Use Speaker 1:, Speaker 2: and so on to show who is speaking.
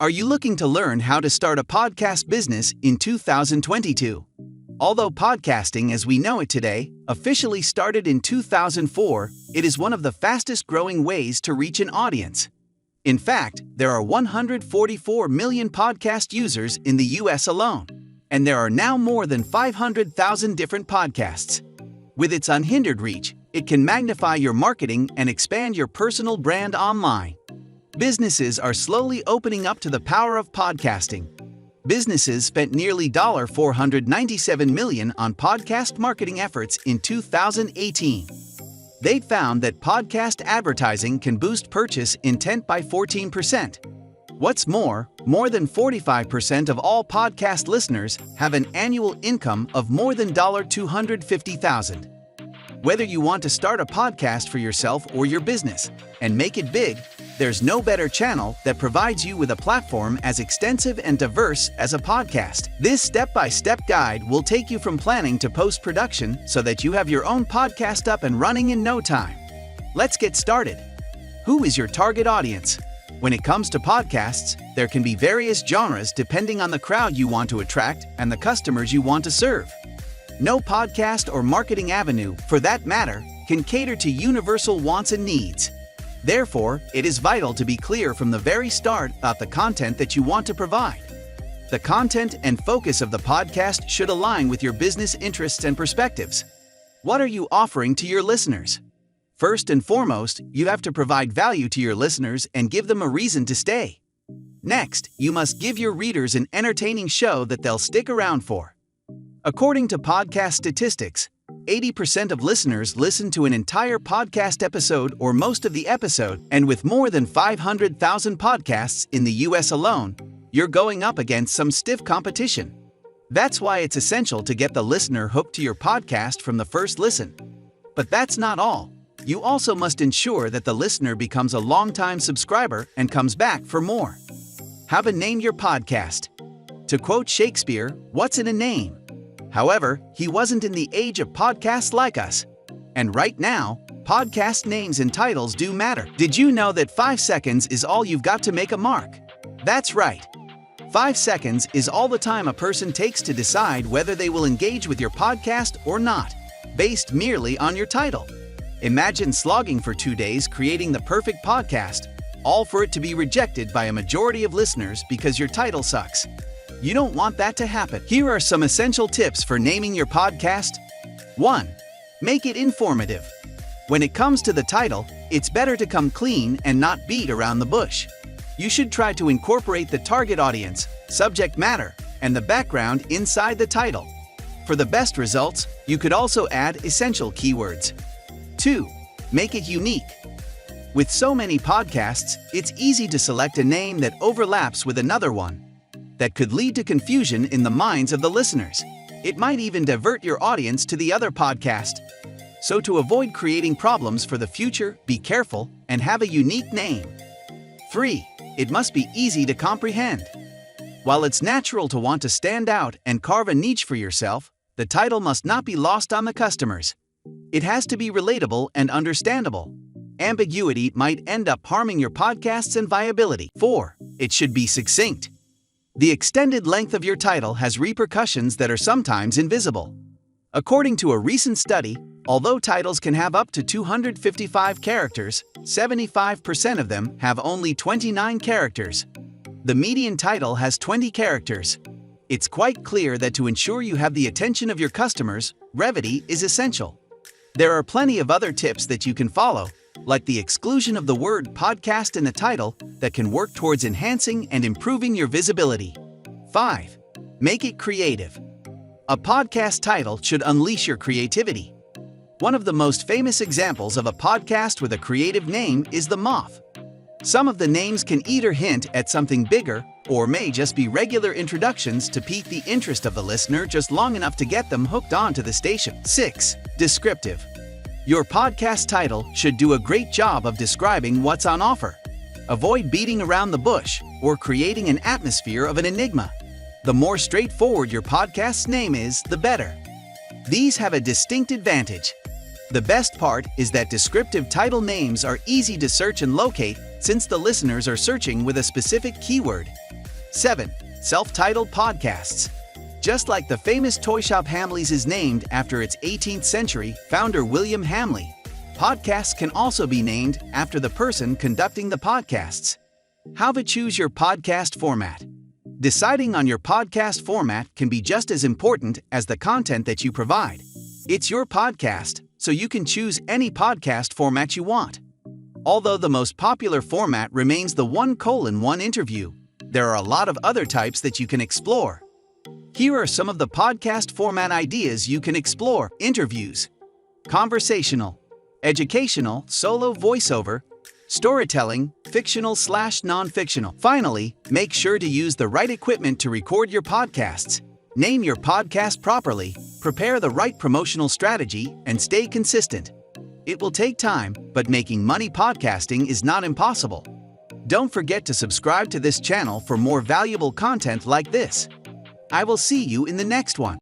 Speaker 1: Are you looking to learn how to start a podcast business in 2022? Although podcasting as we know it today officially started in 2004, it is one of the fastest growing ways to reach an audience. In fact, there are 144 million podcast users in the US alone, and there are now more than 500,000 different podcasts. With its unhindered reach, it can magnify your marketing and expand your personal brand online. Businesses are slowly opening up to the power of podcasting. Businesses spent nearly $497 million on podcast marketing efforts in 2018. They found that podcast advertising can boost purchase intent by 14%. What's more than 45% of all podcast listeners have an annual income of more than $250,000. Whether you want to start a podcast for yourself or your business and make it big, there's no better channel that provides you with a platform as extensive and diverse as a podcast. This step-by-step guide will take you from planning to post-production so that you have your own podcast up and running in no time. Let's get started. Who is your target audience? When it comes to podcasts, there can be various genres depending on the crowd you want to attract and the customers you want to serve. No podcast or marketing avenue, for that matter, can cater to universal wants and needs. Therefore, it is vital to be clear from the very start about the content that you want to provide. The content and focus of the podcast should align with your business interests and perspectives. What are you offering to your listeners? First and foremost, you have to provide value to your listeners and give them a reason to stay. Next, you must give your readers an entertaining show that they'll stick around for. According to podcast statistics, 80% of listeners listen to an entire podcast episode or most of the episode, and with more than 500,000 podcasts in the US alone, you're going up against some stiff competition. That's why it's essential to get the listener hooked to your podcast from the first listen. But that's not all. You also must ensure that the listener becomes a long-time subscriber and comes back for more. Have a name your podcast. To quote Shakespeare, "What's in a name?" However, he wasn't in the age of podcasts like us. And right now, podcast names and titles do matter. Did you know that 5 seconds is all you've got to make a mark? That's right. 5 seconds is all the time a person takes to decide whether they will engage with your podcast or not, based merely on your title. Imagine slogging for 2 days creating the perfect podcast, all for it to be rejected by a majority of listeners because your title sucks. You don't want that to happen. Here are some essential tips for naming your podcast. 1. Make it informative. When it comes to the title, it's better to come clean and not beat around the bush. You should try to incorporate the target audience, subject matter, and the background inside the title. For the best results, you could also add essential keywords. 2. Make it unique. With so many podcasts, it's easy to select a name that overlaps with another one. That could lead to confusion in the minds of the listeners. It might even divert your audience to the other podcast. So to avoid creating problems for the future, be careful and have a unique name. 3. It must be easy to comprehend. While it's natural to want to stand out and carve a niche for yourself, the title must not be lost on the customers. It has to be relatable and understandable. Ambiguity might end up harming your podcasts and viability. 4. It should be succinct. The extended length of your title has repercussions that are sometimes invisible. According to a recent study, although titles can have up to 255 characters, 75% of them have only 29 characters. The median title has 20 characters. It's quite clear that to ensure you have the attention of your customers, brevity is essential. There are plenty of other tips that you can follow, like the exclusion of the word podcast in the title, that can work towards enhancing and improving your visibility. 5. Make it creative. A podcast title should unleash your creativity. One of the most famous examples of a podcast with a creative name is The Moth. Some of the names can either hint at something bigger or may just be regular introductions to pique the interest of the listener just long enough to get them hooked onto the station. 6. Descriptive. Your podcast title should do a great job of describing what's on offer. Avoid beating around the bush or creating an atmosphere of an enigma. The more straightforward your podcast's name is, the better. These have a distinct advantage. The best part is that descriptive title names are easy to search and locate since the listeners are searching with a specific keyword. 7. Self-titled podcasts. Just like the famous toy shop Hamleys is named after its 18th century founder William Hamley, podcasts can also be named after the person conducting the podcasts. How to choose your podcast format. Deciding on your podcast format can be just as important as the content that you provide. It's your podcast, so you can choose any podcast format you want. Although the most popular format remains the 1:1 interview, there are a lot of other types that you can explore. Here are some of the podcast format ideas you can explore: interviews, conversational, educational, solo voiceover, storytelling, fictional/non-fictional. Finally, make sure to use the right equipment to record your podcasts. Name your podcast properly, prepare the right promotional strategy, and stay consistent. It will take time, but making money podcasting is not impossible. Don't forget to subscribe to this channel for more valuable content like this. I will see you in the next one.